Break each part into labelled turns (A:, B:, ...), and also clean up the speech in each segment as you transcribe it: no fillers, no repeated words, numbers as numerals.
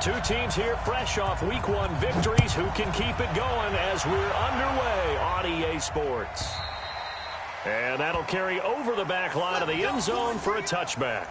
A: Two teams here fresh off Week 1 victories. Who can keep it going as we're underway on EA Sports? And that'll carry over the back line of the end zone for a touchback.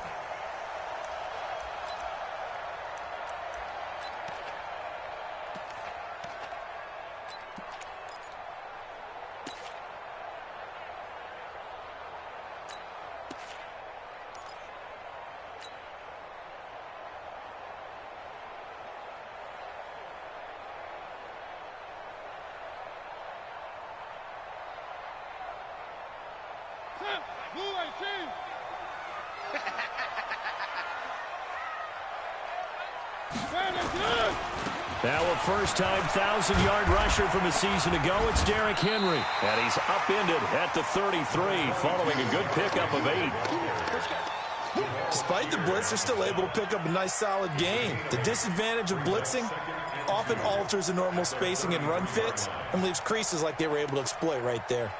A: Now a first-time 1,000-yard rusher from a season ago, it's Derrick Henry. And he's upended at the 33 following a good pickup of 8.
B: Despite the blitz, they're still able to pick up a nice, solid gain. The disadvantage of blitzing often alters the normal spacing and run fits and leaves creases like they were able to exploit right there.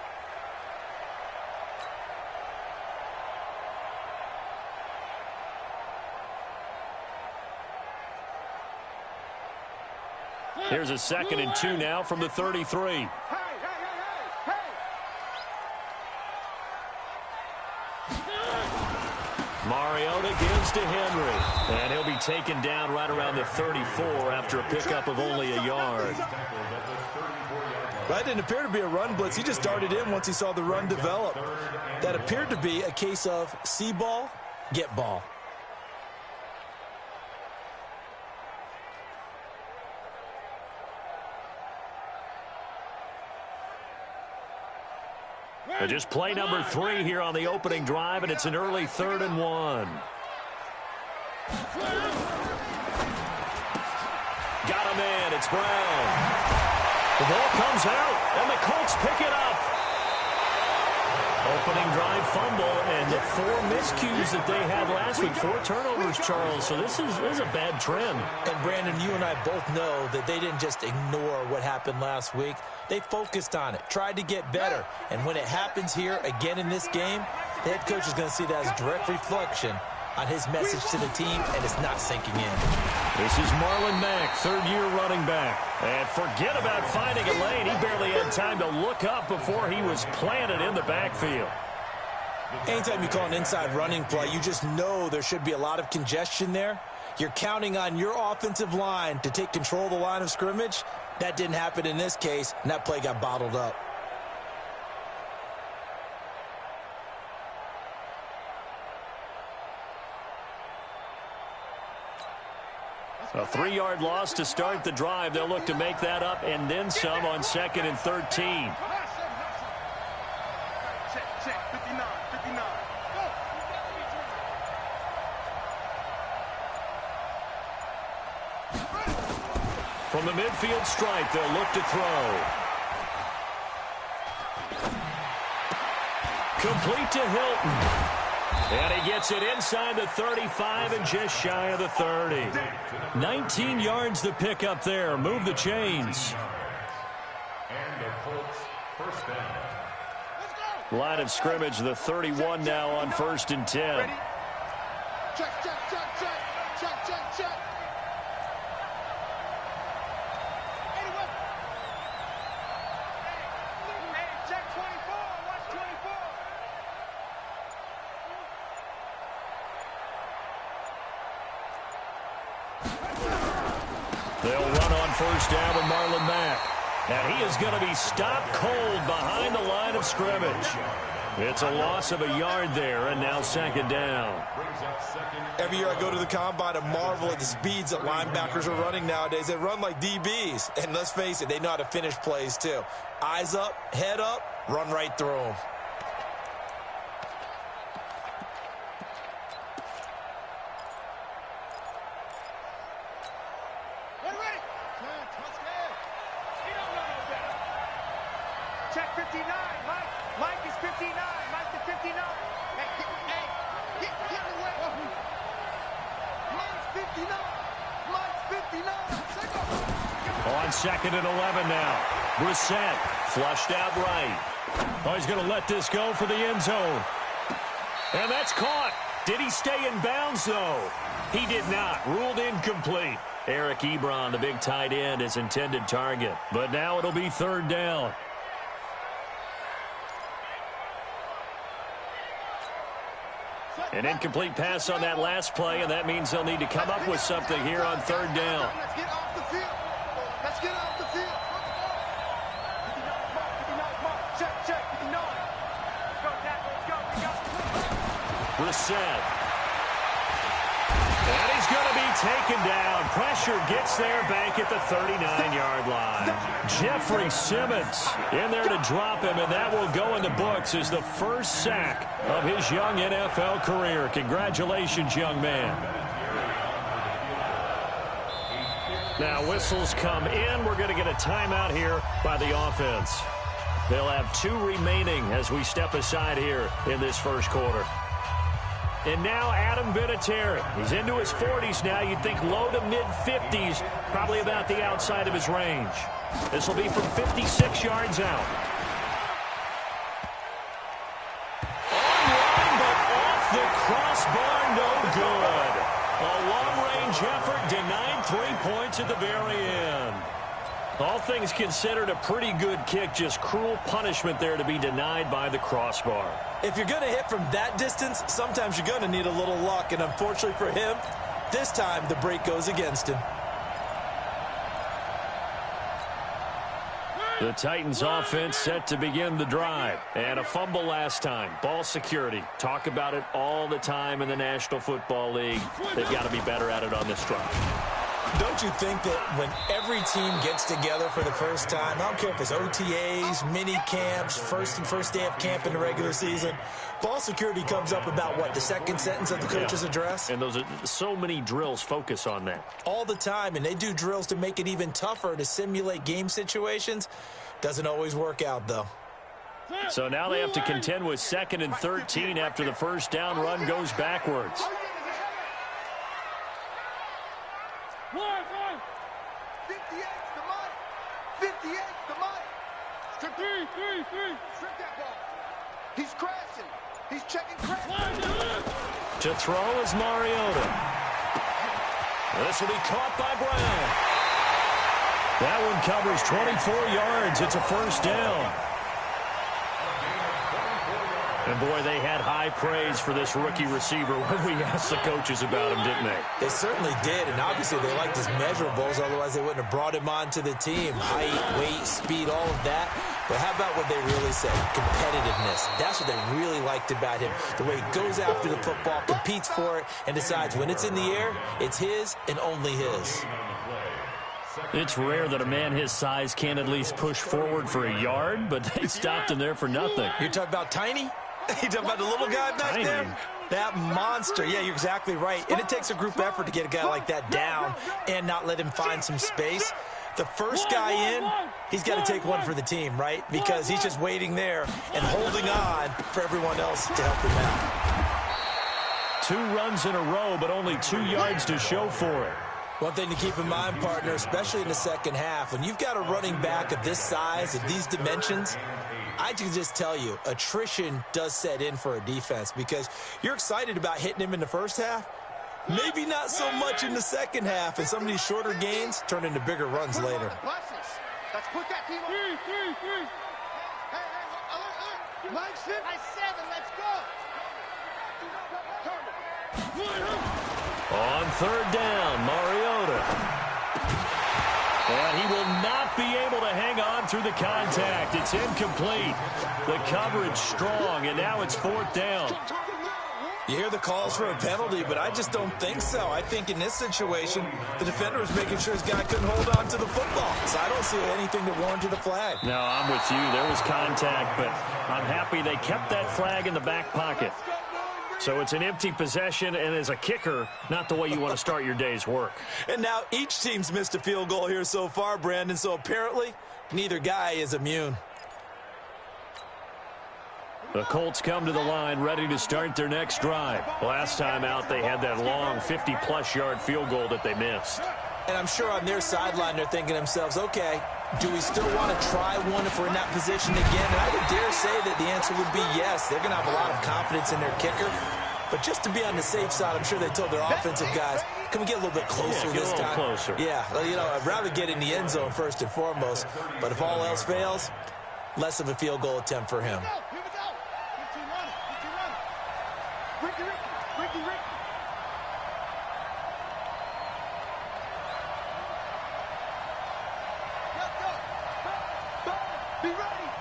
A: Here's a 2nd and 2 now from the 33. Mariota gives to Henry. And he'll be taken down right around the 34 after a pickup of only a yard.
B: That didn't appear to be a run blitz. He just darted in once he saw the run develop. That appeared to be a case of see ball, get ball.
A: Just play number 3 here on the opening drive, and it's an early 3rd and 1. Got him in. It's Brown. The ball comes out, and the Colts pick it up. Opening drive fumble, and the 4 miscues that they had last week. 4 turnovers, Charles. So this is a bad trend.
B: And, Brandon, you and I both know that they didn't just ignore what happened last week. They focused on it, tried to get better. And when it happens here again in this game, the head coach is going to see that as a direct reflection on his message to the team, and it's not sinking in.
A: This is Marlon Mack, 3rd-year running back. And forget about finding a lane. He barely had time to look up before he was planted in the backfield.
B: Anytime you call an inside running play, you just know there should be a lot of congestion there. You're counting on your offensive line to take control of the line of scrimmage. That didn't happen in this case, and that play got bottled up.
A: A 3-yard loss to start the drive. They'll look to make that up and then some on 2nd and 13. From the midfield stripe, they'll look to throw. Complete to Hilton. And he gets it inside the 35 and just shy of the 30. 19 yards to pick up there. Move the chains.
C: And the Colts first down.
A: Line of scrimmage, the 31 now on 1st and 10.
D: Ready? Check, check, check, check, check, check, check.
A: They'll run on 1st down with Marlon Mack. And he is going to be stopped cold behind the line of scrimmage. It's a loss of a yard there, and now 2nd down.
B: Every year I go to the combine and marvel at the speeds that linebackers are running nowadays. They run like DBs. And let's face it, they know how to finish plays too. Eyes up, head up, run right through them.
D: Check 59. Mike is 59. Mike to 59. Hey, get away. Mike's 59. Mike's 59.
A: On 2nd and 11 now. Brissett flushed out right. Oh, he's going to let this go for the end zone. And that's caught. Did he stay in bounds, though? He did not. Ruled incomplete. Eric Ebron, the big tight end, his intended target. But now it'll be third down. An incomplete pass on that last play, and that means they'll need to come up with something here on third down.
D: Let's get off the field. Let's get off the field. 59 mark. Check. 59. Let's go, tackle. Let's go.
A: Brissett. And he's going to be taken down. Pressure gets there back at the 39-yard line. Jeffrey Simmons in there to drop him, and that will go in the books as the first sack of his young NFL career. Congratulations, young man. Now whistles come in. We're going to get a timeout here by the offense. They'll have 2 remaining as we step aside here in this first quarter. And now Adam Vinatieri. He's into his 40s now. You'd think low to mid-50s, probably about the outside of his range. This will be from 56 yards out. Online, but off the crossbar, no good. A long-range effort denied 3 points at the very end. All things considered, a pretty good kick, just cruel punishment there to be denied by the crossbar.
B: If you're going to hit from that distance, sometimes you're going to need a little luck, and unfortunately for him, this time the break goes against him.
A: The Titans offense set to begin the drive. And a fumble last time. Ball security. Talk about it all the time in the National Football League. They've got to be better at it on this drive.
B: Don't you think that when every team gets together for the first time, I don't care if it's OTAs, mini camps, first day of camp in the regular season, ball security comes up about, what, the second sentence of the coach's address?
A: And those are so many drills focus on that.
B: All the time, and they do drills to make it even tougher to simulate game situations. Doesn't always work out, though.
A: So now they have to contend with 2nd and 13 after the first down run goes backwards.
D: 58's the money. 58's the money. Strip that ball. He's crashing. He's checking crash.
A: To throw is Mariota. This will be caught by Brown. That one covers 24 yards. It's a first down. And, boy, they had high praise for this rookie receiver when we asked the coaches about him, didn't they?
B: They certainly did, and obviously they liked his measurables, otherwise they wouldn't have brought him onto the team. Height, weight, speed, all of that. But how about what they really said? Competitiveness. That's what they really liked about him. The way he goes after the football, competes for it, and decides when it's in the air, it's his and only his.
A: It's rare that a man his size can't at least push forward for a yard, but they stopped him there for nothing.
B: You're talking about Tiny? You talking about the little guy back there? That monster. Yeah, you're exactly right. And it takes a group effort to get a guy like that down and not let him find some space. The first guy in, he's got to take one for the team, right? Because he's just waiting there and holding on for everyone else to help him out.
A: 2 runs in a row, but only 2 yards to show for it.
B: One thing to keep in mind, partner, especially in the second half, when you've got a running back of this size, of these dimensions, I can just tell you, attrition does set in for a defense because you're excited about hitting him in the first half. Maybe not so much in the second half, and some of these shorter gains turn into bigger runs later.
D: Let's put that team on. Hey, Mike, 7, let's go.
A: On third down, Mariota. And he will not be able to hang on through the contact. It's incomplete. The coverage strong, and now it's 4th down.
B: You hear the calls for a penalty, but I just don't think so. I think in this situation, the defender was making sure his guy couldn't hold on to the football. So I don't see anything that warranted a flag.
A: No, I'm with you. There was contact, but I'm happy they kept that flag in the back pocket. So it's an empty possession, and as a kicker, not the way you want to start your day's work.
B: And now each team's missed a field goal here so far, Brandon, so apparently neither guy is immune.
A: The Colts come to the line ready to start their next drive. Last time out, they had that long 50-plus yard field goal that they missed.
B: And I'm sure on their sideline they're thinking to themselves, okay, do we still want to try one if we're in that position again? And I would dare say that the answer would be yes. They're going to have a lot of confidence in their kicker. But just to be on the safe side, I'm sure they told their offensive guys, can we get a little bit closer this time?
A: Closer.
B: Yeah, you know, I'd rather get in the end zone first and foremost. But if all else fails, less of a field goal attempt for him.
D: Here we go. 15-1. Ricky.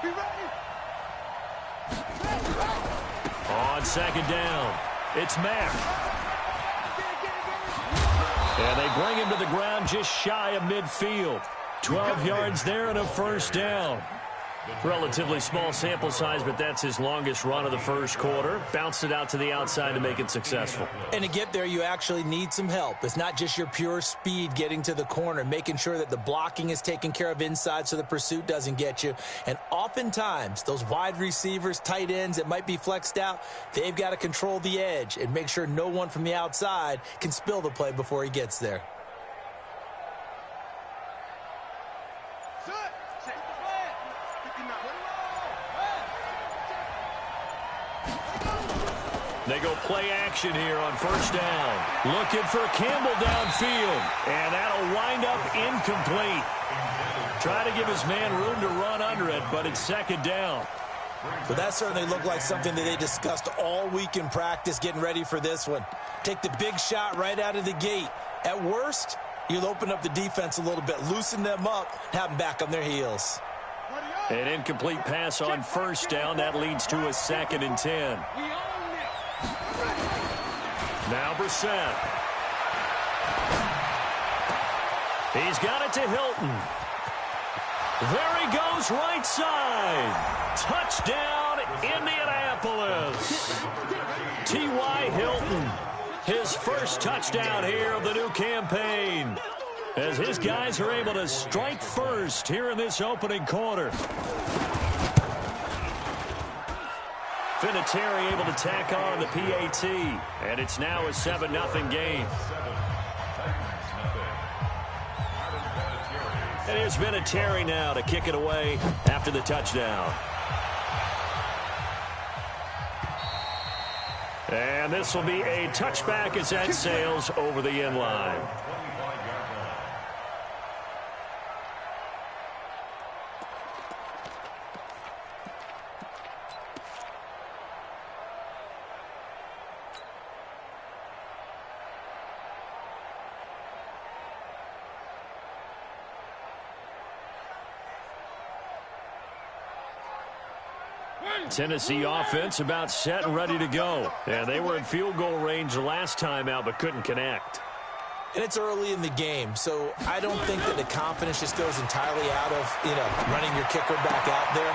D: Be ready.
A: On second down, it's Mack. And they bring him to the ground just shy of midfield. 12 yards there and a first down. Relatively small sample size, but that's his longest run of the first quarter. Bounced it out to the outside to make it successful.
B: And to get there, you actually need some help. It's not just your pure speed getting to the corner, making sure that the blocking is taken care of inside so the pursuit doesn't get you. And oftentimes, those wide receivers, tight ends that might be flexed out, they've got to control the edge and make sure no one from the outside can spill the play before he gets there.
A: They go play action here on first down. Looking for Campbell downfield. And that'll wind up incomplete. Try to give his man room to run under it, but it's second down.
B: So that certainly looked like something that they discussed all week in practice getting ready for this one. Take the big shot right out of the gate. At worst, you'll open up the defense a little bit, loosen them up, have them back on their heels.
A: An incomplete pass on first down. That leads to a 2nd and 10. Now Brissett. He's got it to Hilton. There he goes, right side. Touchdown, Indianapolis. T.Y. Hilton, his first touchdown here of the new campaign, as his guys are able to strike first here in this opening quarter. Vinatieri able to tack on the PAT, and it's now a 7-0 game. And here's Vinatieri now to kick it away after the touchdown. And this will be a touchback as that sails over the end line. Tennessee offense about set and ready to go. And they were in field goal range the last time out but couldn't connect.
B: And it's early in the game, so I don't think that the confidence just goes entirely out of, running your kicker back out there.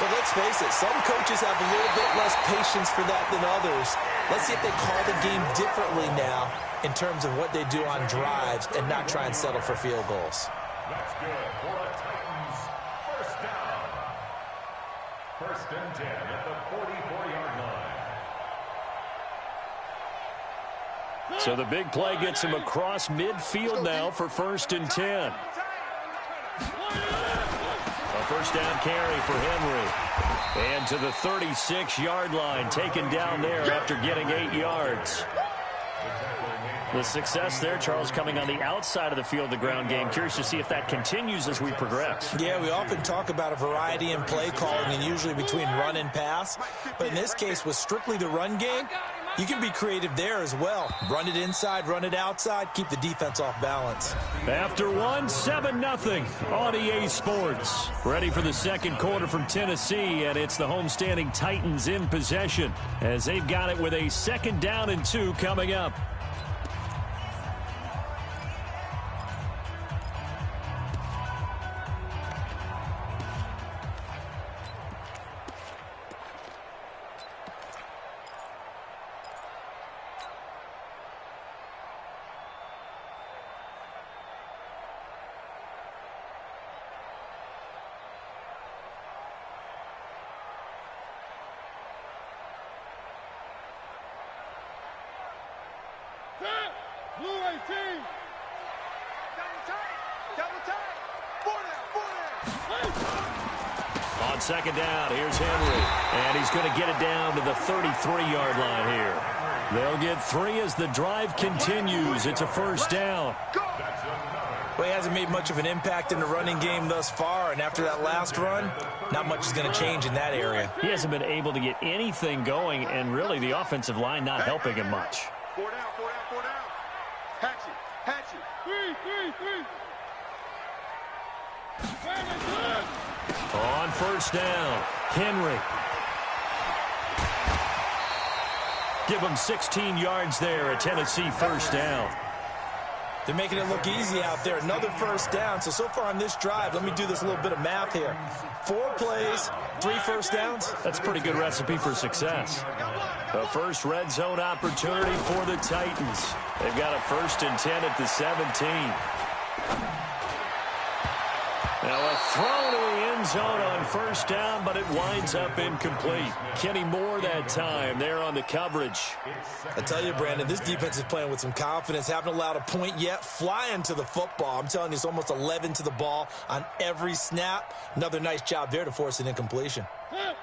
B: But let's face it, some coaches have a little bit less patience for that than others. Let's see if they call the game differently now in terms of what they do on drives and not try and settle for field goals.
C: That's good for a Titans first down. First and 10 at the 44-yard line.
A: So the big play gets him across midfield now for first and 10. A first down carry for Henry. And to the 36-yard line, taken down there after getting 8 yards. The success there, Charles, coming on the outside of the field, the ground game. Curious to see if that continues as we progress.
B: Yeah, we often talk about a variety in play calling and usually between run and pass. But in this case, with strictly the run game, you can be creative there as well. Run it inside, run it outside, keep the defense off balance.
A: After one, 7-0 on EA Sports. Ready for the second quarter from Tennessee, and it's the homestanding Titans in possession as they've got it with a 2nd down and 2 coming up.
D: Blue 18. Double tight. 4 down.
A: On On second down, here's Henry. And he's going to get it down to the 33-yard line here. They'll get 3 as the drive continues. It's a first down.
B: Well, he hasn't made much of an impact in the running game thus far, and after that last run, not much is going to change in that area.
A: He hasn't been able to get anything going, and really the offensive line not helping him much.
D: 4 down, 4 down, 4 down. Hatchet, hatchet. 3.
A: On first down, Henry. Give him 16 yards there, a Tennessee first down.
B: They're making it look easy out there. Another first down. So far on this drive, let me do this little bit of math here. 4 plays, 3 first downs.
A: That's a pretty good recipe for success. A first red zone opportunity for the Titans. They've got a 1st and 10 at the 17. Now a throw to the end zone on first down, but it winds up incomplete. Kenny Moore that time there on the coverage.
B: I tell you, Brandon, this defense is playing with some confidence. Haven't allowed a point yet. Flying to the football. I'm telling you, it's almost 11 to the ball on every snap. Another nice job there to force an incompletion.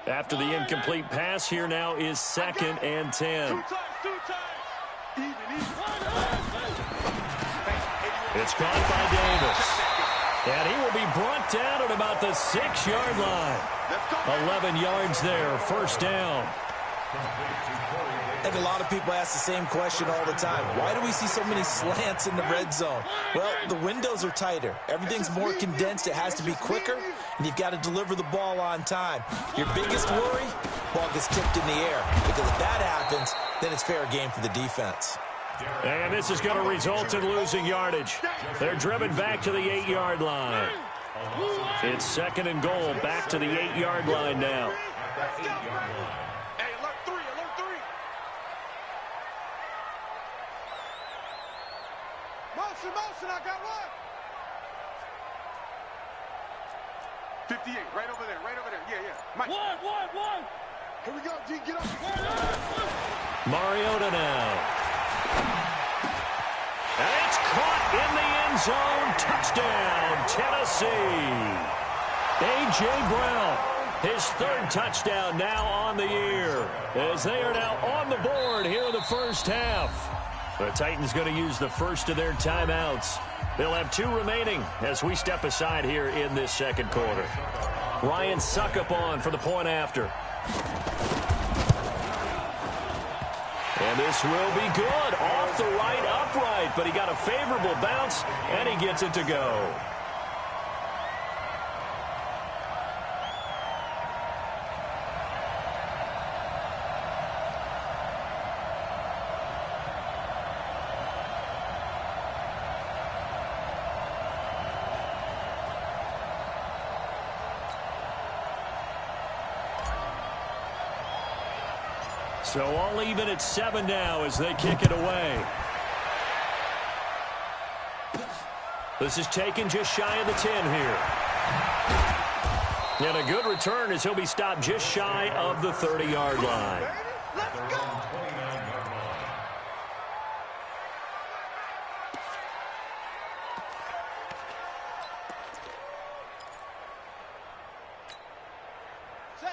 A: After the incomplete pass, here now is 2nd and 10. It's caught by Davis. And he will be brought down at about the 6-yard line. 11 yards there, first down.
B: I think a lot of people ask the same question all the time. Why do we see so many slants in the red zone? Well, the windows are tighter. Everything's more condensed. It has to be quicker, and you've got to deliver the ball on time. Your biggest worry, ball gets tipped in the air. Because if that happens, then it's fair game for the defense.
A: And this is going to result in losing yardage. They're driven back to the 8-yard line. It's 2nd and goal, back to the 8-yard line now.
D: Hey, alert 3, alert 3. Motion, motion, I got one. 58, right over there, right over there. Yeah, yeah. Mike. One. Here we go, G, get up.
A: Mariota now. And it's caught in the end zone. Touchdown, Tennessee. A.J. Brown, his 3rd touchdown now on the year, as they are now on the board here in the first half. The Titans going to use the first of their timeouts. They'll have 2 remaining as we step aside here in this 2nd quarter. Ryan Suckup on for the point after. And this will be good. Off the right upright, but he got a favorable bounce, and he gets it to go. So all even at 7 now as they kick it away. This is taken just shy of the 10 here. And a good return as he'll be stopped just shy of the 30-yard line.
D: Let's go.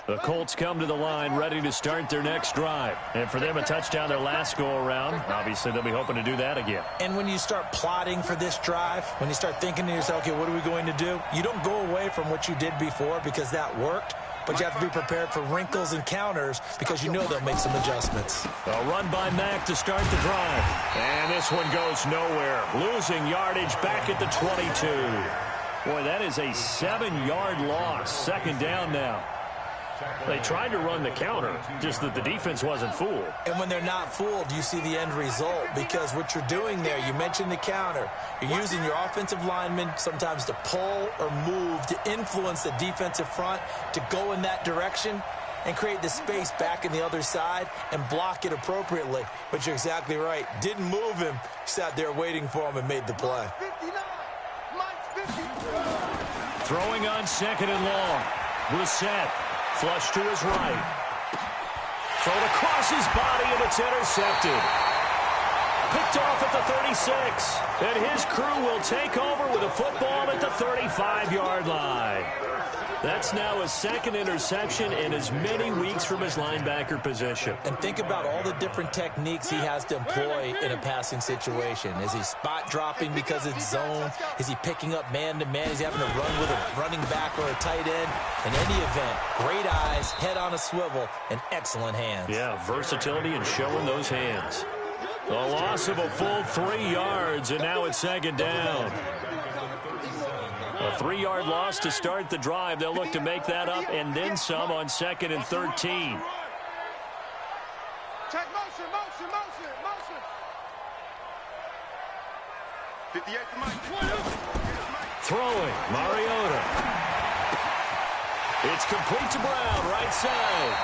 A: The Colts come to the line ready to start their next drive. And for them, a touchdown their last go-around. Obviously, they'll be hoping to do that again.
B: And when you start plotting for this drive, when you start thinking to yourself, okay, what are we going to do? You don't go away from what you did before because that worked. But you have to be prepared for wrinkles and counters because you know they'll make some adjustments.
A: A run by Mack to start the drive. And this one goes nowhere. Losing yardage back at the 22. Boy, that is a 7-yard loss. 2nd down now. They tried to run the counter, just that the defense wasn't fooled.
B: And when they're not fooled, you see the end result. Because what you're doing there, you mentioned the counter. You're using your offensive linemen sometimes to pull or move to influence the defensive front to go in that direction and create the space back in the other side and block it appropriately. But you're exactly right. Didn't move him. Sat there waiting for him and made the play.
D: 59. Mike's 53.
A: Throwing on 2nd and long. Brissett. Flush to his right. Thrown across his body, and it's intercepted. Picked off at the 36. And his crew will take over with a football at the 35-yard line. That's now his second interception in as many weeks from his linebacker position.
B: And think about all the different techniques he has to employ in a passing situation. Is he spot dropping because it's zone? Is he picking up man-to-man? Is he having to run with a running back or a tight end? In any event, great eyes, head on a swivel, and excellent hands.
A: Yeah, versatility and showing those hands. The loss of a full 3 yards, and now it's second down. A 3-yard loss to start the drive. They'll look to make that up and then some on 2nd and 13.
D: Check motion, motion, motion, motion. 58 to Mike.
A: Throwing, Mariota. It's complete to Brown, right side.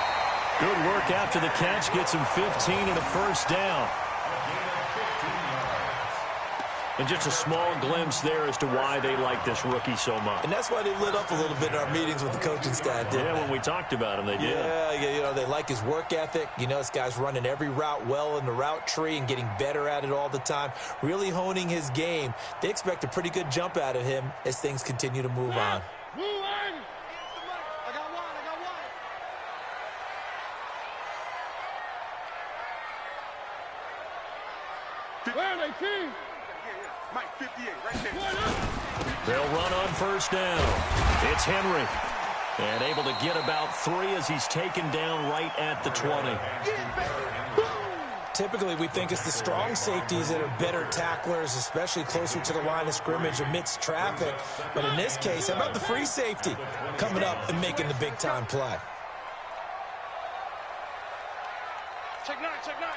A: Good work after the catch. Gets him 15 and a first down. And just a small glimpse there as to why they like this rookie so much.
B: And that's why they lit up a little bit in our meetings with the coaching staff, didn't they?
A: When we talked about him, they did.
B: Yeah, they like his work ethic. This guy's running every route well in the route tree and getting better at it all the time, really honing his game. They expect a pretty good jump out of him as things continue to move on.
D: Mike, 58, right there.
A: They'll run on first down. It's Henry. And able to get about 3 as he's taken down right at the 20.
B: Typically, we think it's the strong safeties that are better tacklers, especially closer to the line of scrimmage amidst traffic. But in this case, how about the free safety coming up and making the big-time play?
D: Check 9, check 9.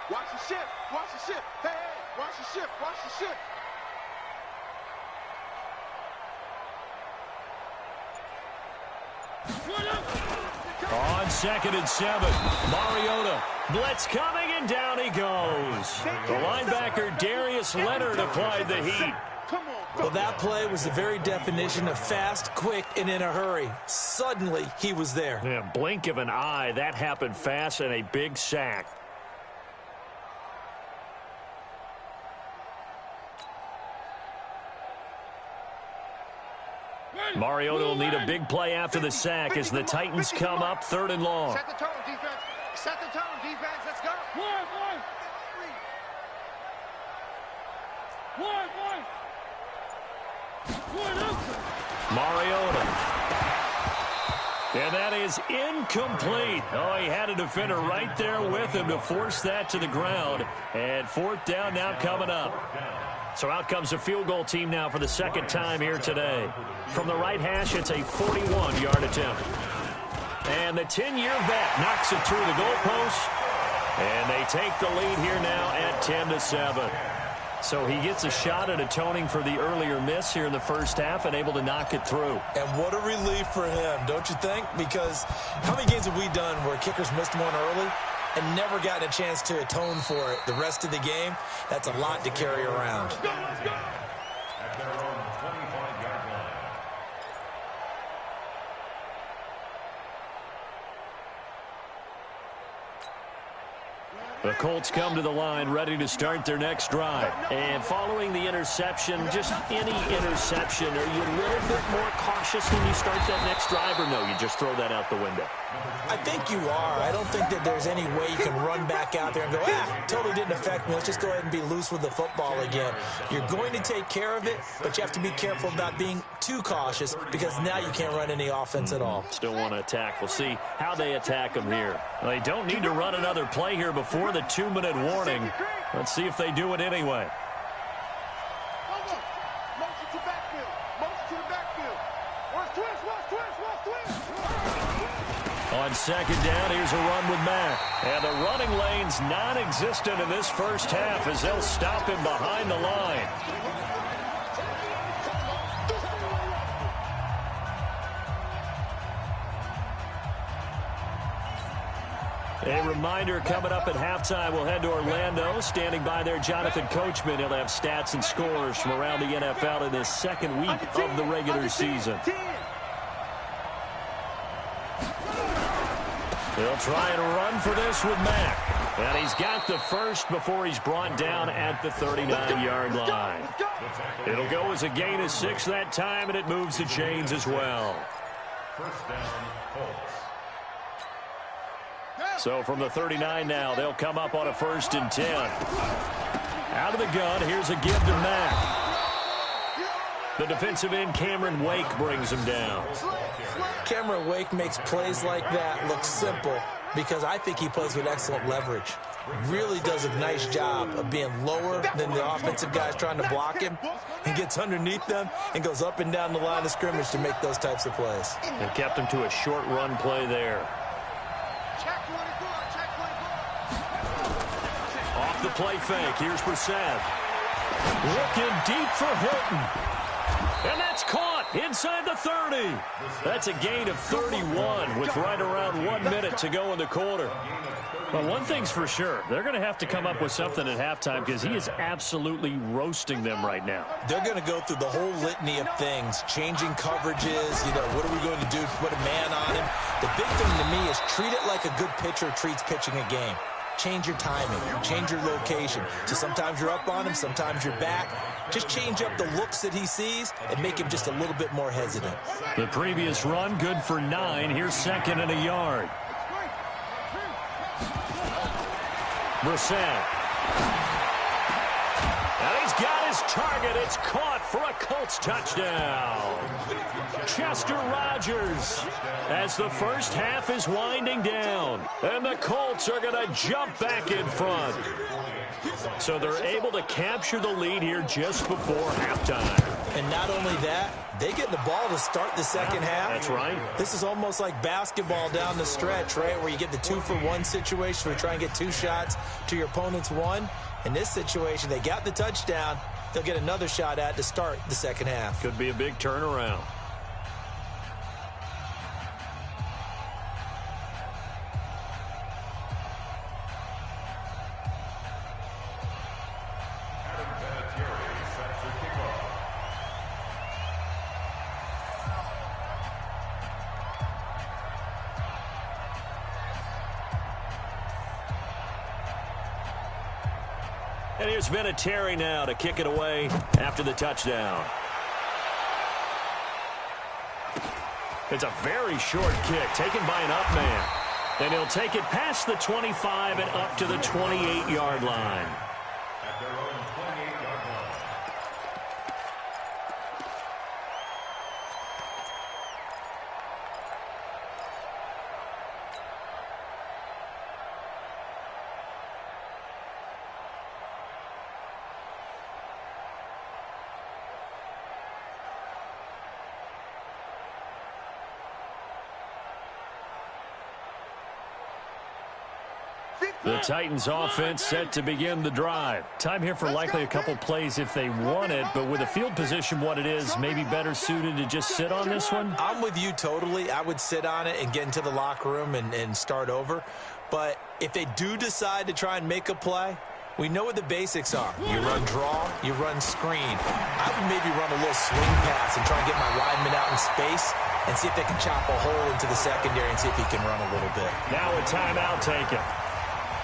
D: Watch the ship, watch the ship. Hey, watch the ship, watch the ship.
A: On 2nd and 7, Mariota. Blitz coming, and down he goes. The linebacker, Darius Leonard, applied the heat.
B: Well, that play was the very definition of fast, quick, and in a hurry. Suddenly, he was there.
A: Yeah, blink of an eye. That happened fast, and a big sack. Mariota will need a big play after the sack as the Titans come up 3rd and long.
D: Set the tone, defense. Set the tone, defense. Let's go.
A: Mariota. And that is incomplete. Oh, he had a defender right there with him to force that to the ground. And 4th down now coming up. So out comes the field goal team now for the 2nd time here today. From the right hash, it's a 41-yard attempt. And the 10-year vet knocks it through the goalpost. And they take the lead here now at 10-7. So he gets a shot at atoning for the earlier miss here in the first half and able to knock it through.
B: And what a relief for him, don't you think? Because how many games have we done where kickers missed one early and never gotten a chance to atone for it the rest of the game? That's a lot to carry around.
C: At their own 25-yard line.
A: The Colts come to the line ready to start their next drive. And following the interception, just any interception, are you a little bit more cautious when you start that next drive, or no, you just throw that out the window?
B: I think you are. I don't think that there's any way you can run back out there and go, totally didn't affect me. Let's just go ahead and be loose with the football again. You're going to take care of it, but you have to be careful about being too cautious because now you can't run any offense at all.
A: Still want to attack. We'll see how they attack them here. Well, they don't need to run another play here before the 2-minute warning. Let's see if they do it anyway.
D: Motion to backfield. Motion to the backfield. Watch twist, watch twist, watch twist.
A: On 2nd down, here's a run with Mack. And the running lane's non-existent in this first half as they'll stop him behind the line. A reminder, coming up at halftime, we'll head to Orlando. Standing by there, Jonathan Coachman. He'll have stats and scores from around the NFL in this 2nd week of the regular season. They'll try and run for this with Mack. And he's got the first before he's brought down at the 39-yard line. It'll go as a gain of 6 that time, and it moves the chains as well.
C: First down, Colts.
A: So from the 39 now, they'll come up on a 1st and 10. Out of the gun, here's a give to Mack. The defensive end, Cameron Wake, brings him down.
B: Cameron Wake makes plays like that look simple because I think he plays with excellent leverage. Really does a nice job of being lower than the offensive guys trying to block him, and gets underneath them and goes up and down the line of scrimmage to make those types of plays.
A: And kept him to a short run play there. Off the play fake, here's Brissett. Looking deep for Hilton. And that's caught inside the 30. That's a gain of 31 with right around 1 minute to go in the quarter. Well, one thing's for sure. They're going to have to come up with something at halftime because he is absolutely roasting them right now.
B: They're going to go through the whole litany of things, changing coverages, what are we going to do to put a man on him? The big thing to me is treat it like a good pitcher treats pitching a game. Change your timing, change your location. So sometimes you're up on him, sometimes you're back. Just change up the looks that he sees and make him just a little bit more hesitant.
A: The previous run, good for 9. Here's 2nd and a yard. Brissett. And he's got his target. It's caught for a Colts touchdown. Chester Rogers, as the first half is winding down. And the Colts are going to jump back in front. So they're able to capture the lead here just before halftime.
B: And not only that, they get the ball to start the second half.
A: That's right.
B: This is almost like basketball down the stretch, right, where you get the 2-for-1 situation where you try and get 2 shots to your opponent's 1. In this situation, they got the touchdown. They'll get another shot at to start the second half.
A: Could be a big turnaround. And here's Vinatieri now to kick it away after the touchdown. It's a very short kick taken by an up man. And he'll take it past the 25 and up to the 28-yard line.
C: At their own 28-yard line.
A: The Titans offense set to begin the drive. Time here for likely a couple plays if they want it, but with the field position what it is, maybe better suited to just sit on this one?
B: I'm with you totally. I would sit on it and get into the locker room and start over. But if they do decide to try and make a play, we know what the basics are. You run draw, you run screen. I would maybe run a little swing pass and try and get my lineman out in space and see if they can chop a hole into the secondary and see if he can run a little bit.
A: Now a timeout taken.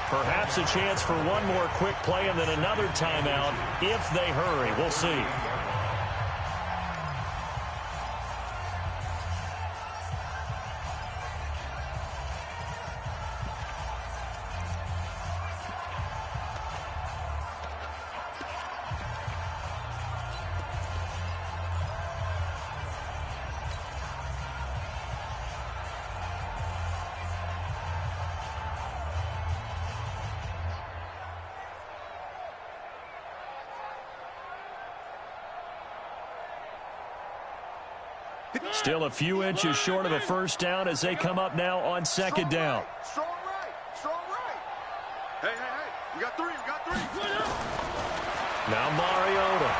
A: Perhaps a chance for one more quick play and then another timeout if they hurry. We'll see. Still a few inches short of a first down as they come up now on second down.
D: Strong right. Strong right. Hey. We got three.
A: Now Mariota.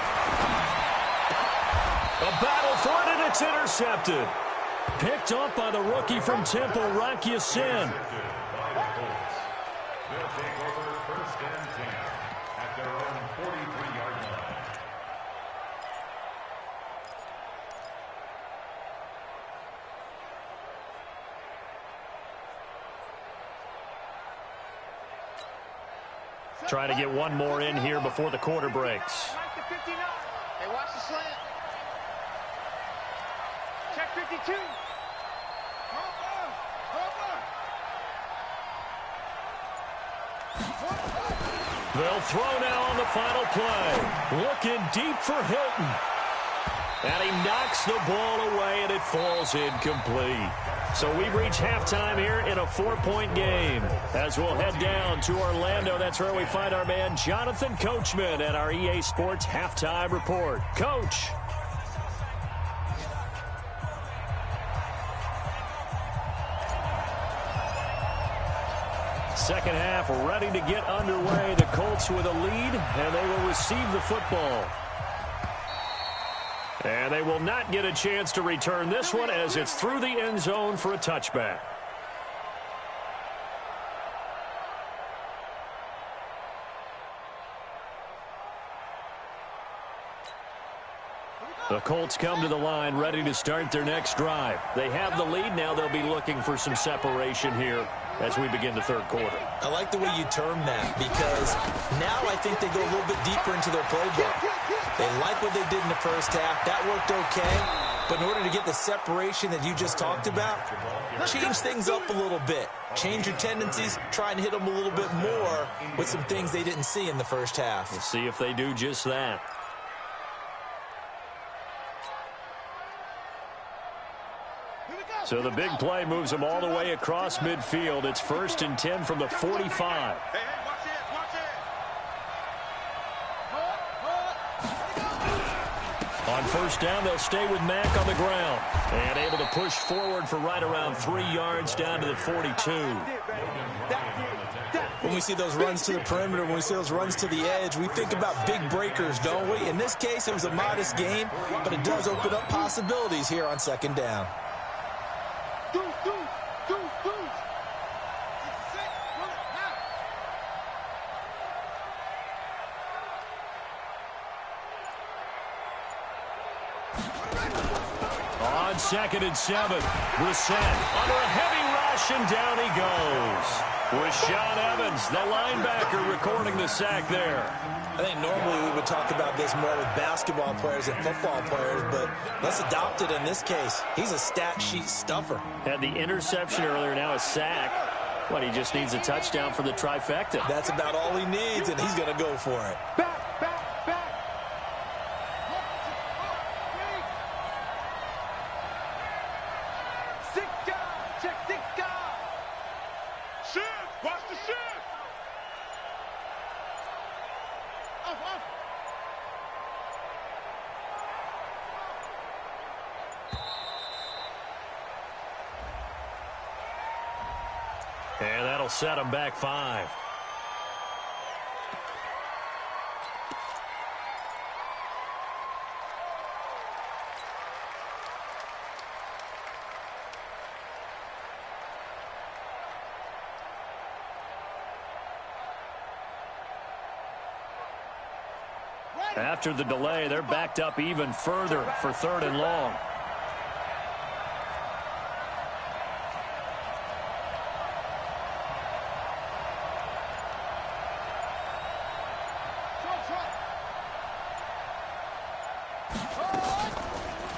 A: A battle for it, and it's intercepted. Picked up by the rookie from Temple, Rocky Sin.
C: They'll take over first and 10 at their own 43-yard line.
A: Trying to get one more in here before the quarter breaks.
D: Mike to 59. Hey, watch the slant. Check 52.
A: They'll throw now on the final play. Looking deep for Hilton. And he knocks the ball away, and it falls incomplete. So we've reached halftime here in a 4-point game. As we'll head down to Orlando, that's where we find our man Jonathan Coachman at our EA Sports Halftime Report. Coach. Second half ready to get underway. The Colts with a lead, and they will receive the football. And they will not get a chance to return this one as it's through the end zone for a touchback. The Colts come to the line ready to start their next drive. They have the lead. Now they'll be looking for some separation here as we begin the third quarter.
B: I like the way you term that because now I think they go a little bit deeper into their playbook. They like what they did in the first half. That worked okay. But in order to get the separation that you just talked about, change things up a little bit. Change your tendencies. Try and hit them a little bit more with some things they didn't see in the first half.
A: We'll see if they do just that. So the big play moves them all the way across midfield. It's 1st and 10 from the 45. On first down, they'll stay with Mack on the ground. And able to push forward for right around 3 yards down to the 42.
B: When we see those runs to the perimeter, when we see those runs to the edge, we think about big breakers, don't we? In this case, it was a modest game, but it does open up possibilities here on second down.
A: On 2nd and 7, Brissett under a heavy rush, and down he goes. Rashaan Evans, the linebacker, recording the sack there.
B: I think normally we would talk about this more with basketball players and football players, but let's adopt it in this case. He's a stat sheet stuffer.
A: Had the interception earlier, now a sack. He just needs a touchdown for the trifecta.
B: That's about all he needs, and he's going to go for it.
A: And that'll set them back 5. After the delay, they're backed up even further for 3rd and long.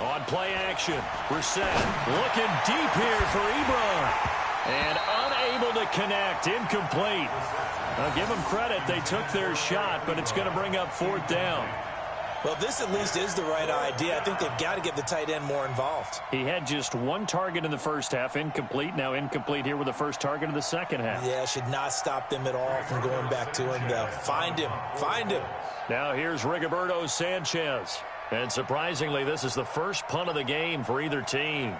A: On play action, Brissett looking deep here for Ebron. And unable to connect, incomplete. I'll give them credit, they took their shot, but it's going to bring up 4th down.
B: Well, this at least is the right idea. I think they've got to get the tight end more involved.
A: He had just 1 target in the first half, incomplete. Now incomplete here with the first target of the second half.
B: Yeah, should not stop them at all from going back to him, though. Find him. Find him.
A: Now here's Rigoberto Sanchez. And surprisingly, this is the first punt of the game for either team.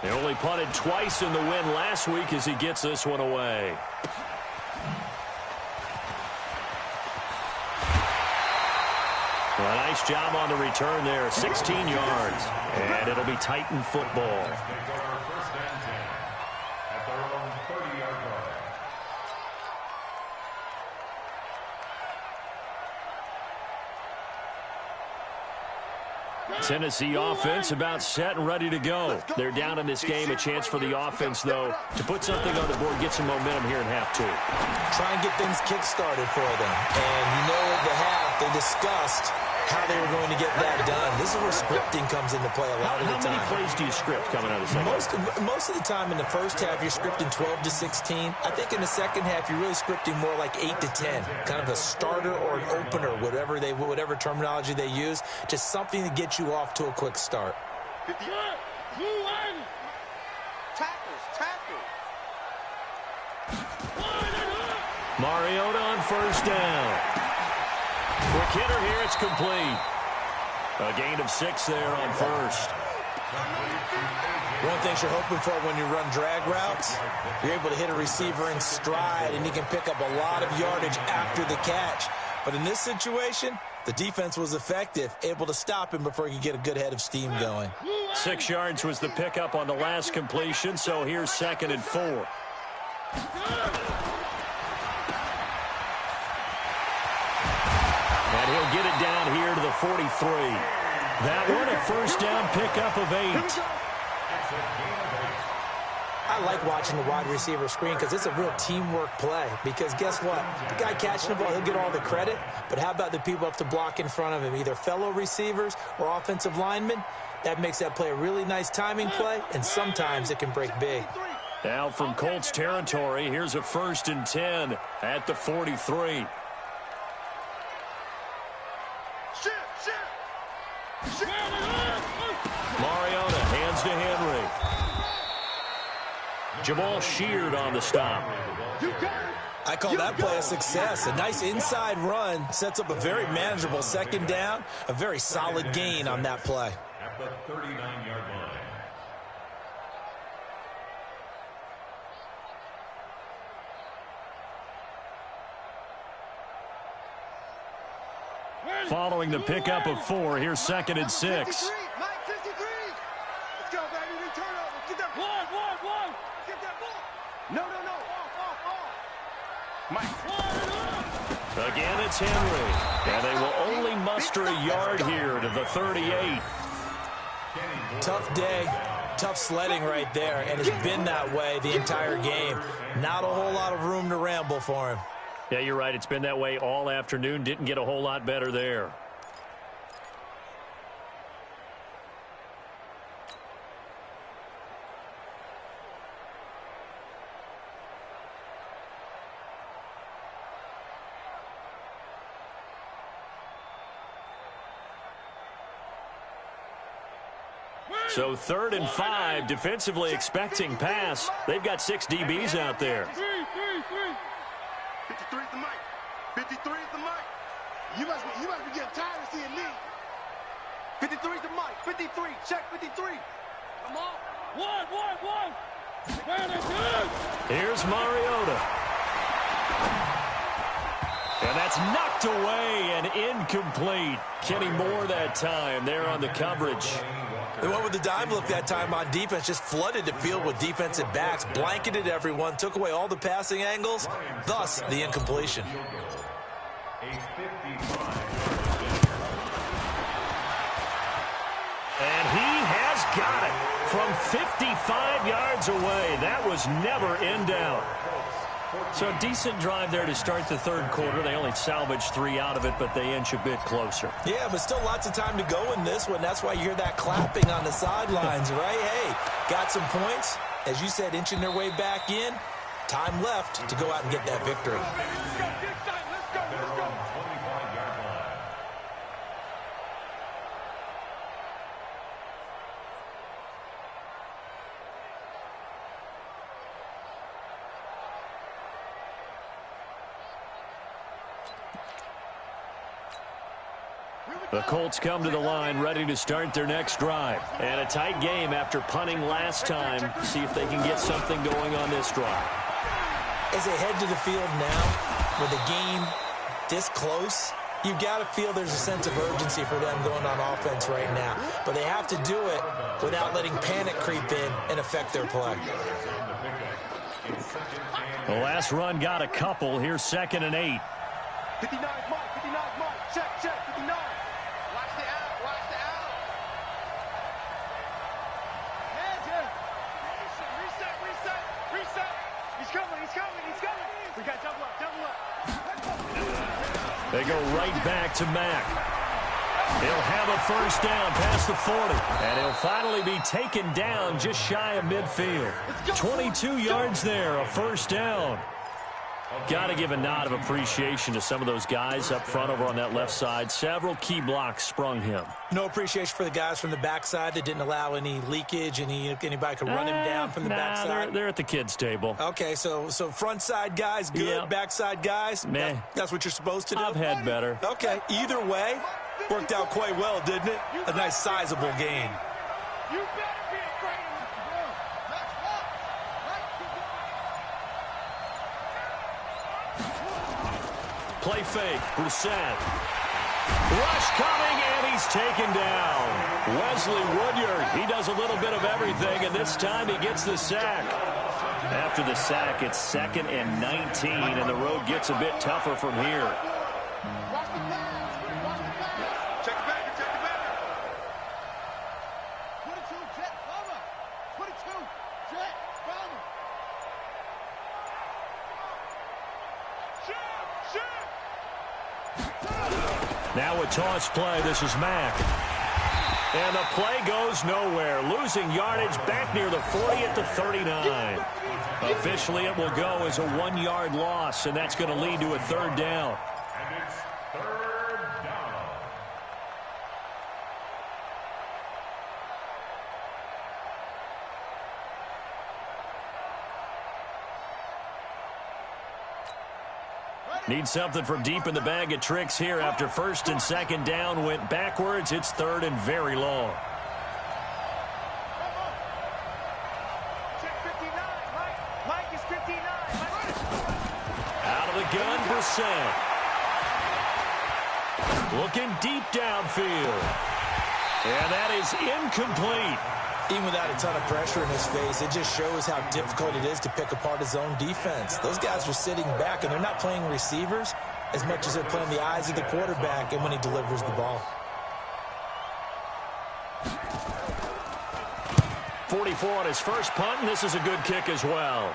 A: They only punted twice in the win last week as he gets this one away. Well, nice job on the return there, 16 yards. And it'll be Titan football. Tennessee offense about set and ready to go. They're down in this game. A chance for the offense, though, to put something on the board, get some momentum here in half 2.
B: Try and get things kick-started for them. And you know at the half, they discussed how they were going to get that done. This is where scripting comes into play a lot of the time.
A: How many plays do you script coming out of the second half?
B: Most of the time in the first half, you're scripting 12 to 16. I think in the second half, you're really scripting more like 8 to 10, kind of a starter or an opener, whatever terminology they use, just something to get you off to a quick start.
A: Mariota on first down. Quick hitter here, it's complete. A gain of 6 there on first.
B: One thing you're hoping for when you run drag routes, you're able to hit a receiver in stride, and you can pick up a lot of yardage after the catch. But in this situation, the defense was effective, able to stop him before he could get a good head of steam going.
A: 6 yards was the pickup on the last completion, so here's 2nd and 4. And he'll get it down here to the 43. That one a first down pickup of 8.
B: I like watching the wide receiver screen because it's a real teamwork play. Because guess what? The guy catching the ball, he'll get all the credit. But how about the people up to block in front of him, either fellow receivers or offensive linemen? That makes that play a really nice timing play, and sometimes it can break big.
A: Now from Colts territory, here's a 1st and 10 at the 43. Mariota hands to Henry. Jamal Sheard on the stop.
B: I call that play a success. A nice inside run sets up a very manageable 2nd down. A very solid gain on that play.
C: At the 39-yard line.
A: Following the pickup of 4, here's 2nd and 6.
D: Mike, 53. Let's go, baby. Return over. Get that ball. Get that ball. No. Mike.
A: Again, it's Henry. And they will only muster a yard here to the 38.
B: Tough day, tough sledding right there, and it's been that way the entire game. Not a whole lot of room to ramble for him.
A: Yeah, you're right. It's been that way all afternoon. Didn't get a whole lot better there. So 3rd and 5, defensively expecting pass. They've got 6 DBs out there.
D: 53 is the mic. 53 is the mic. You must be getting tired of seeing me. 53 is the mic. 53. Check 53. Come on. One.
A: Here's Mariota. And that's knocked away and incomplete. Kenny Moore that time there on the coverage.
B: They went with the dime look that time on defense, just flooded the field with defensive backs, blanketed everyone, took away all the passing angles, thus the incompletion.
A: And he has got it from 55 yards away. That was never in doubt. So a decent drive there to start the 3rd quarter. They only salvaged 3 out of it, but they inch a bit closer.
B: Yeah, but still lots of time to go in this one. That's why you hear that clapping on the sidelines, right? Hey, got some points. As you said, inching their way back in. Time left to go out and get that victory.
A: The Colts come to the line ready to start their next drive. And a tight game after punting last time. See if they can get something going on this drive.
B: As they head to the field now, with the game this close, you've got to feel there's a sense of urgency for them going on offense right now. But they have to do it without letting panic creep in and affect their play.
A: The last run got a couple. Here's 2nd and 8.
D: 59 Mike. Check. 59. Watch the out. Reset. He's coming. We got double up.
A: They go right back to Mack. He'll have a first down past the 40. And he'll finally be taken down just shy of midfield. 22 yards there, a first down. Got to give a nod of appreciation to some of those guys up front over on that left side. Several key blocks sprung him.
B: No appreciation for the guys from the backside that didn't allow any leakage. Anybody could run him down from the backside.
A: They're at the kids' table.
B: Okay, so front side guys, good. Yep. Backside guys,
A: meh.
B: That's what you're supposed to do?
A: I've had better.
B: Okay, either way, worked out quite well, didn't it? A nice sizable gain.
D: You better be afraid of
A: Play fake, Brissett. Rush coming, and he's taken down. Wesley Woodyard, he does a little bit of everything, and this time he gets the sack. After the sack, it's 2nd and 19, and the road gets a bit tougher from here.
D: Check the back, check the back. 22, jet, cover. 22, jet, cover.
A: Now a toss play. This is Mack. And the play goes nowhere. Losing yardage back near the 40 at the 39. Officially, it will go as a 1-yard loss, and that's going to lead to a 3rd down.
C: And it's 3rd down.
A: Need something from deep in the bag of tricks here after 1st and 2nd down went backwards. It's 3rd and very long.
D: Check 59, Mike is 59.
A: Out of the gun, Brissett. Looking deep downfield. And that is incomplete.
B: Even without a ton of pressure in his face, it just shows how difficult it is to pick apart his own defense. Those guys are sitting back, and they're not playing receivers as much as they're playing the eyes of the quarterback and when he delivers the ball.
A: 44 on his first punt, and this is a good kick as well.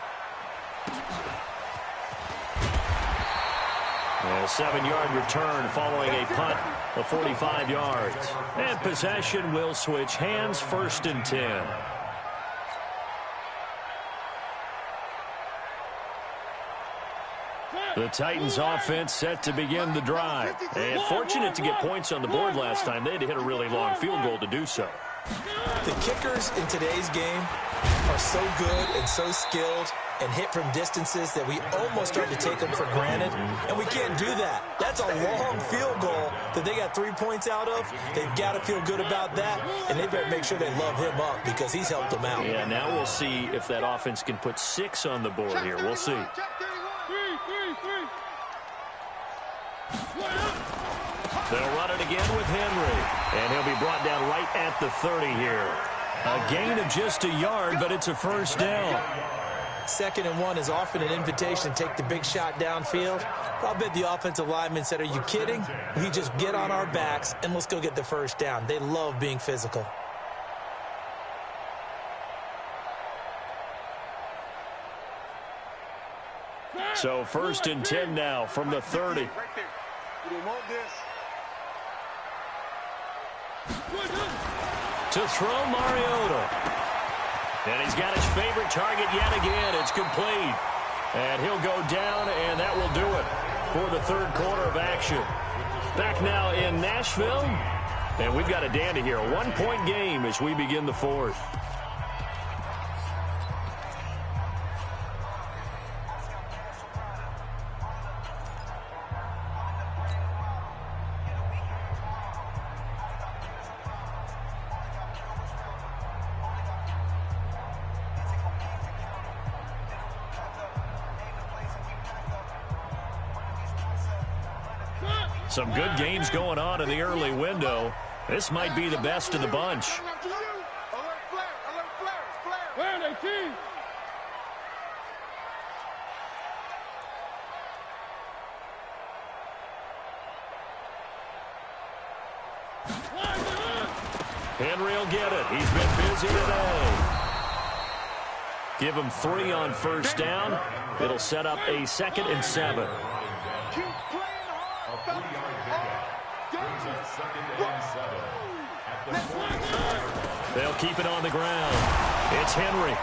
A: A 7-yard return following a punt of 45 yards. And possession will switch hands, 1st and 10. The Titans offense set to begin the drive. And fortunate to get points on the board last time. They had to hit a really long field goal to do so.
B: The kickers in today's game are so good and so skilled and hit from distances that we almost start to take them for granted, and we can't do that. That's a long field goal that they got 3 points out of. They've got to feel good about that, and they better make sure they love him up because he's helped them out.
A: Yeah, now we'll see if that offense can put 6 on the board here. We'll see. They'll run it again with Henry, and he'll be brought down right at the 30 here. A gain of just a yard, but it's a first down.
B: 2nd and 1 is often an invitation to take the big shot downfield. I'll bet the offensive lineman said, are you kidding? We just get on our backs and let's go get the first down. They love being physical.
A: So 1st and 10 now from the 30.
D: Right there. You didn't want this.
A: To throw Mariota. And he's got his favorite target yet again. It's complete. And he'll go down, and that will do it for the 3rd quarter of action. Back now in Nashville. And we've got a dandy here. A 1-point game as we begin the 4th. Some good games going on in the early window. This might be the best of the bunch.
D: Alert flare, alert flare, flare. Where are they, team?
A: Henry will get it. He's been busy today. Give him 3 on first down. It'll set up a 2nd and 7.
D: Keep playing hard.
C: Second and 7 at the 40.
A: They'll keep it on the ground. It's Henry.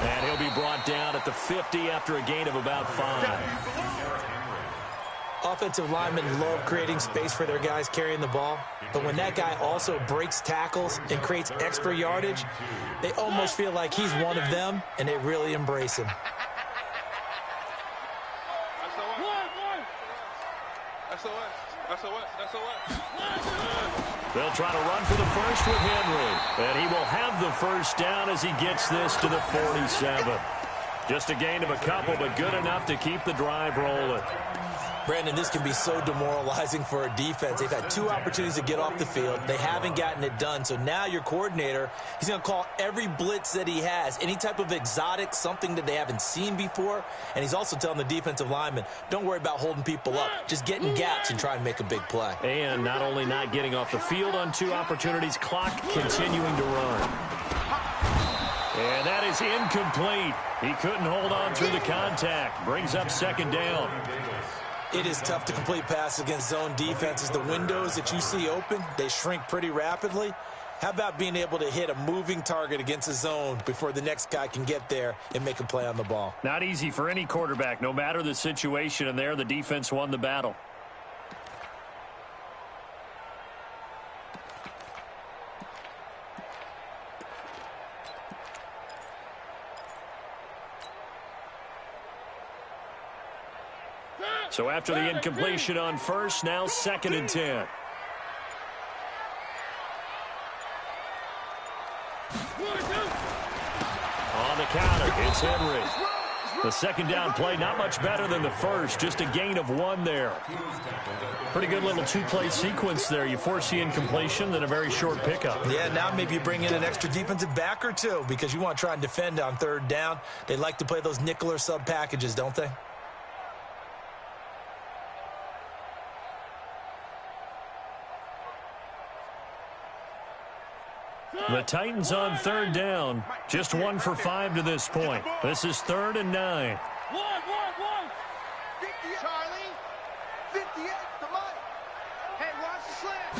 A: And he'll be brought down at the 50 after a gain of about 5.
B: Offensive linemen love creating space for their guys carrying the ball. But when that guy also breaks tackles and creates extra yardage, they almost feel like he's one of them, and they really embrace him.
A: They'll try to run for the first with Henry. And he will have the first down as he gets this to the 47. Just a gain of a couple, but good enough to keep the drive rolling.
B: Brandon, this can be so demoralizing for a defense. They've had 2 opportunities to get off the field. They haven't gotten it done. So now your coordinator, he's going to call every blitz that he has, any type of exotic, something that they haven't seen before. And he's also telling the defensive lineman, don't worry about holding people up. Just get in gaps and try and make a big play.
A: And not only not getting off the field on 2 opportunities, clock continuing to run. And that is incomplete. He couldn't hold on through the contact. Brings up second down.
B: It is tough to complete passes against zone defenses. The windows that you see open, they shrink pretty rapidly. How about being able to hit a moving target against a zone before the next guy can get there and make a play on the ball?
A: Not easy for any quarterback, no matter the situation, and there the defense won the battle. So after the incompletion on first, now second and 10. On the counter, it's Henry. The second down play, not much better than the first, just a gain of 1 there. Pretty good little 2-play sequence there. You force the incompletion, then a very short pickup.
B: Yeah, now maybe you bring in an extra defensive back or 2 because you want to try and defend on third down. They like to play those nickel or sub packages, don't they?
A: The Titans on third down. Just 1 for 5 to this point. This is 3rd and 9.
D: 50, Charlie. 58 to Mike. Hey, watch the slant.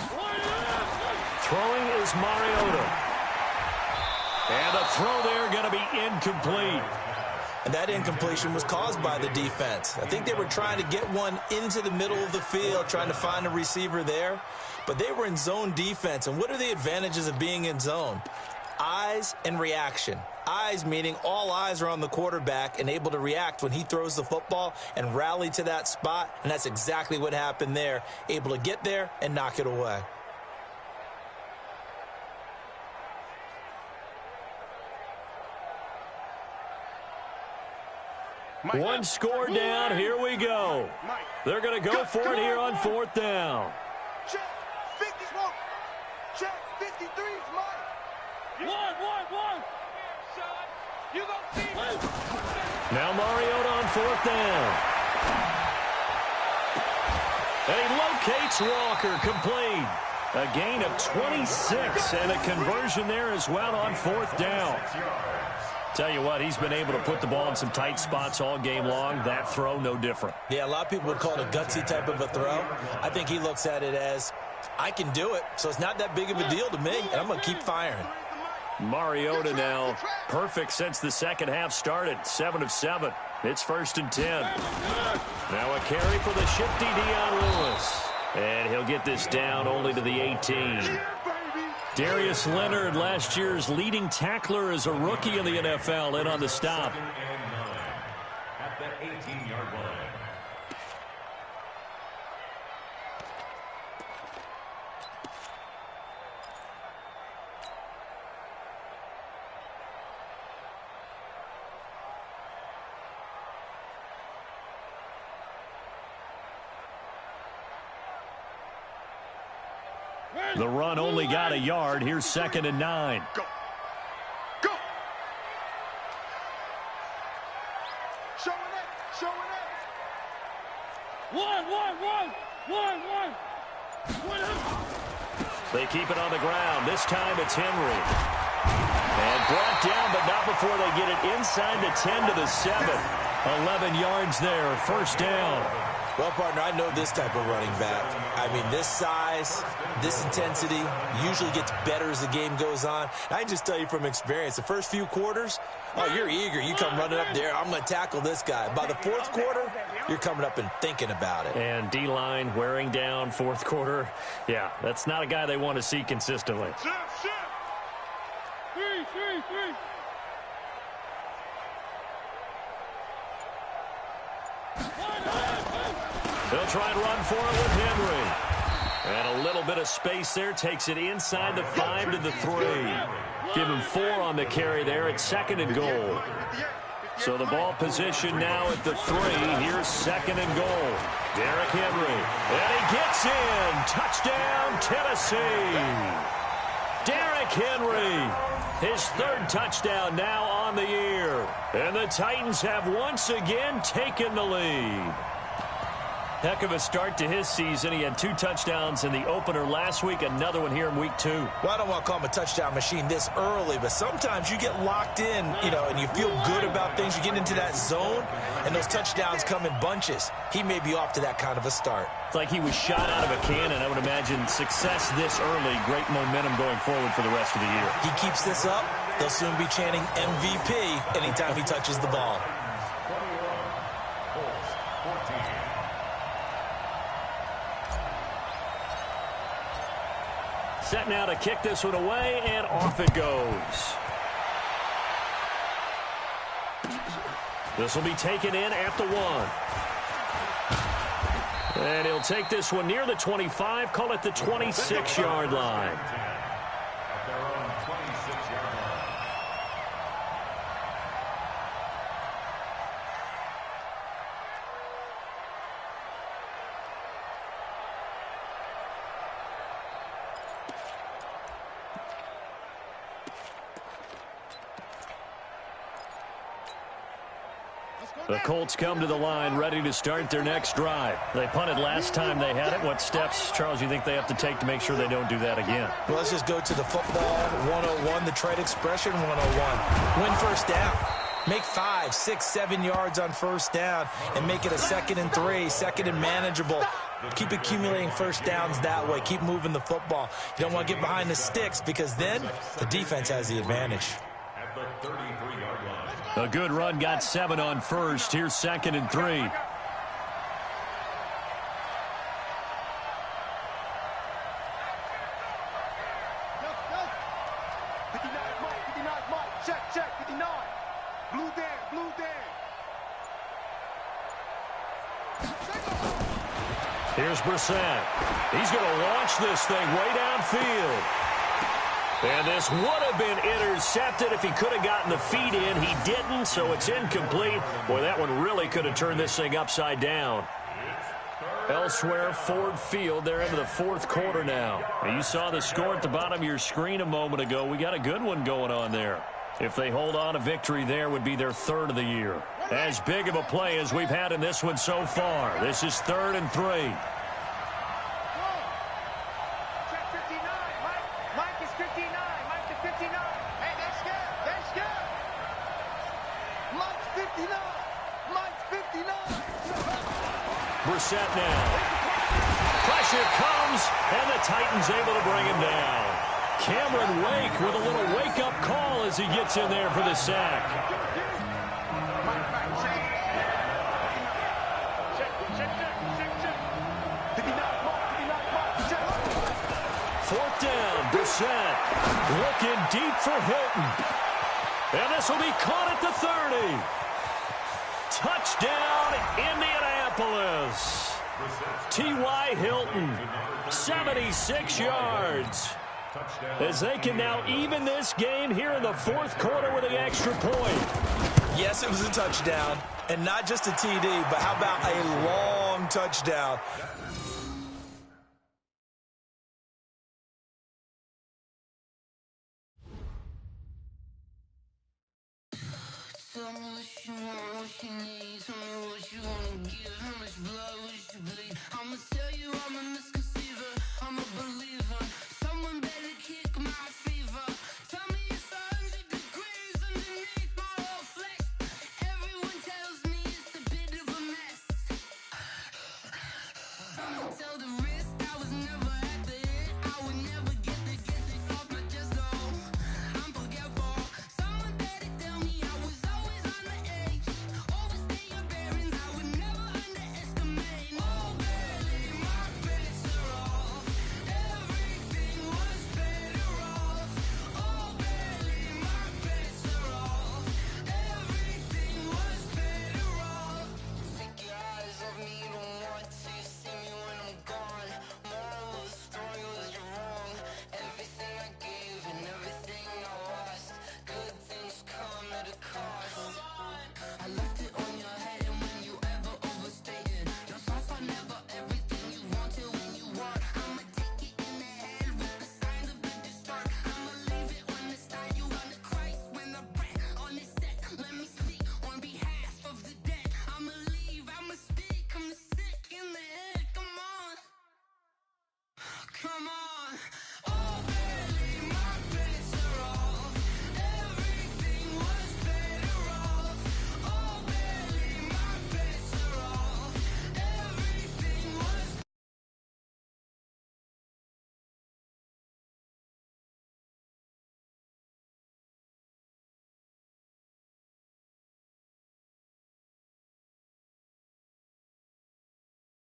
A: Throwing is Mariota. And the throw there going to be incomplete.
B: And that incompletion was caused by the defense. I think they were trying to get one into the middle of the field, trying to find a receiver there. But they were in zone defense. And what are the advantages of being in zone? Eyes and reaction. Eyes meaning all eyes are on the quarterback and able to react when he throws the football and rally to that spot. And that's exactly what happened there. Able to get there and knock it away.
A: One score down. Here we go. They're going to go for it here on 4th down.
D: Check. 51. Check. 53 is Mike. One. You gonna see.
A: Now Mariota on 4th down. And he locates Walker, complete. A gain of 26 and a conversion there as well on 4th down. Tell you what, he's been able to put the ball in some tight spots all game long. That throw, no different.
B: Yeah, a lot of people would call it a gutsy type of a throw. I think he looks at it as, I can do it, so it's not that big of a deal to me, and I'm going to keep firing.
A: Mariota now perfect since the second half started. 7 of 7. It's 1st and 10. Now a carry for the shifty Dion Lewis. And he'll get this down only to the 18. Darius Leonard, last year's leading tackler as a rookie in the NFL, in on the stop.
C: At the 18-yard line.
A: The run only got a yard. Here's 2nd and 9.
D: Go. Showing it. One.
A: They keep it on the ground. This time it's Henry. And brought down, but not before they get it inside the 10 to the 7. 11 yards there. 1st down.
B: Well, partner, I know this type of running back. I mean, this size, this intensity usually gets better as the game goes on. I can just tell you from experience, the first few quarters, oh, you're eager. You come running up there, I'm going to tackle this guy. By the fourth quarter, you're coming up and thinking about it.
A: And D-line wearing down fourth quarter. Yeah, that's not a guy they want to see consistently. They'll try and run for it with Henry. And a little bit of space there. Takes it inside the 5 to the 3. Give him 4 on the carry there. It's 2nd and goal. So the ball position now at the 3. Here's 2nd and goal. Derrick Henry. And he gets in. Touchdown, Tennessee. Derrick Henry. His 3rd touchdown now on the year. And the Titans have once again taken the lead. Heck of a start to his season. He had 2 touchdowns in the opener last week, another one here in week 2.
B: Well, I don't want to call him a touchdown machine this early, but sometimes you get locked in, and you feel good about things. You get into that zone, and those touchdowns come in bunches. He may be off to that kind of a start.
A: It's like he was shot out of a cannon. I would imagine success this early, great momentum going forward for the rest of the year.
B: He keeps this up, they'll soon be chanting MVP anytime he touches the ball.
A: Set now to kick this one away, and off it goes. This will be taken in at the 1. And he'll take this one near the 25, call it the 26-yard line.
C: At their own 26-yard line.
A: The Colts come to the line ready to start their next drive. They punted last time they had it. What steps, Charles, you think they have to take to make sure they don't do that again?
B: Well, let's just go to the football 101, the trade expression 101. Win first down. Make 5, 6, 7 yards on first down and make it a 2nd and 3, 2nd and manageable. Keep accumulating first downs that way. Keep moving the football. You don't want to get behind the sticks because then the defense has the advantage.
C: At the 33-yard line.
A: A good run, got 7 on first. Here's 2nd and 3. Here's Brissett. He's going to launch this thing way downfield. And this would have been intercepted if he could have gotten the feet in. He didn't, so it's incomplete. Boy, that one really could have turned this thing upside down. Elsewhere, Ford Field, they're into the 4th quarter now. And you saw the score at the bottom of your screen a moment ago. We got a good one going on there. If they hold on to victory there, would be their 3rd of the year. As big of a play as we've had in this one so far. This is 3rd and 3. Brissett now. Pressure comes, and the Titans able to bring him down. Cameron Wake with a little wake-up call as he gets in there for the sack. Fourth down, Brissett looking deep for Hilton. And this will be caught at the 30. Touchdown, Indianapolis. T.Y. Hilton, 76 yards. As they can now even this game here in the 4th quarter with an extra point.
B: Yes, it was a touchdown, and not just a TD, but how about a long touchdown?
E: Tell me what you want, what you need, tell me what you wanna give